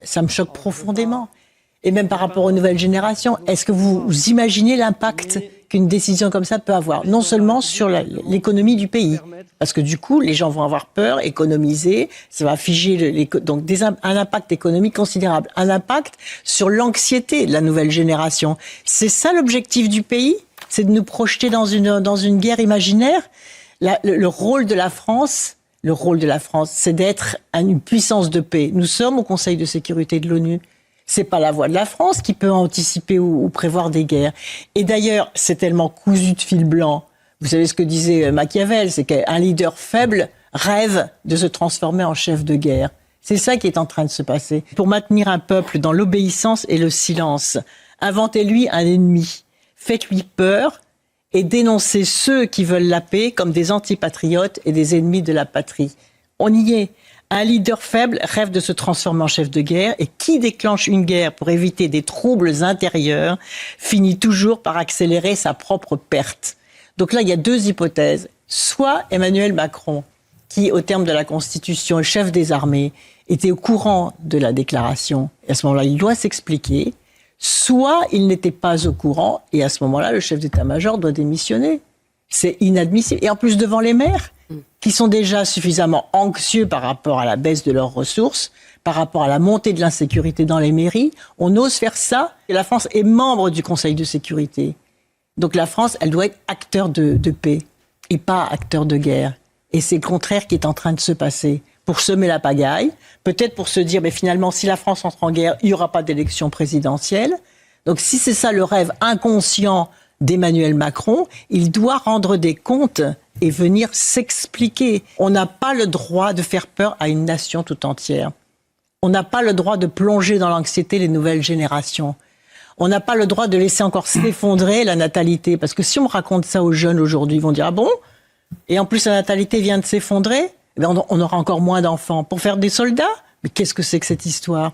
Ça me choque profondément. Et même par rapport aux nouvelles générations, est-ce que vous imaginez l'impact qu'une décision comme ça peut avoir? Non seulement sur l'économie du pays, parce que du coup, les gens vont avoir peur, économiser, ça va figer, donc un impact économique considérable, un impact sur l'anxiété de la nouvelle génération. C'est ça l'objectif du pays? C'est de nous projeter dans une guerre imaginaire? Le rôle de la France, c'est d'être une puissance de paix. Nous sommes au Conseil de sécurité de l'ONU. C'est pas la voix de la France qui peut anticiper ou prévoir des guerres. Et d'ailleurs, c'est tellement cousu de fil blanc. Vous savez ce que disait Machiavel, c'est qu'un leader faible rêve de se transformer en chef de guerre. C'est ça qui est en train de se passer. Pour maintenir un peuple dans l'obéissance et le silence, inventez-lui un ennemi. Faites-lui peur et dénoncez ceux qui veulent la paix comme des antipatriotes et des ennemis de la patrie. On y est. Un leader faible rêve de se transformer en chef de guerre et qui déclenche une guerre pour éviter des troubles intérieurs finit toujours par accélérer sa propre perte. Donc là, il y a deux hypothèses. Soit Emmanuel Macron, qui, au terme de la Constitution, est chef des armées, était au courant de la déclaration. Et à ce moment-là, il doit s'expliquer. Soit il n'était pas au courant et à ce moment-là, le chef d'état-major doit démissionner. C'est inadmissible. Et en plus, devant les maires, qui sont déjà suffisamment anxieux par rapport à la baisse de leurs ressources, par rapport à la montée de l'insécurité dans les mairies, on ose faire ça. Et la France est membre du Conseil de sécurité. Donc la France, elle doit être acteur de paix et pas acteur de guerre. Et c'est le contraire qui est en train de se passer. Pour semer la pagaille, peut-être pour se dire, mais finalement, si la France entre en guerre, il n'y aura pas d'élection présidentielle. Donc si c'est ça le rêve inconscient d'Emmanuel Macron, il doit rendre des comptes et venir s'expliquer. On n'a pas le droit de faire peur à une nation tout entière. On n'a pas le droit de plonger dans l'anxiété les nouvelles générations. On n'a pas le droit de laisser encore s'effondrer la natalité. Parce que si on raconte ça aux jeunes aujourd'hui, ils vont dire « Ah bon ? Et en plus la natalité vient de s'effondrer ?» On aura encore moins d'enfants. Pour faire des soldats ? Mais qu'est-ce que c'est que cette histoire ?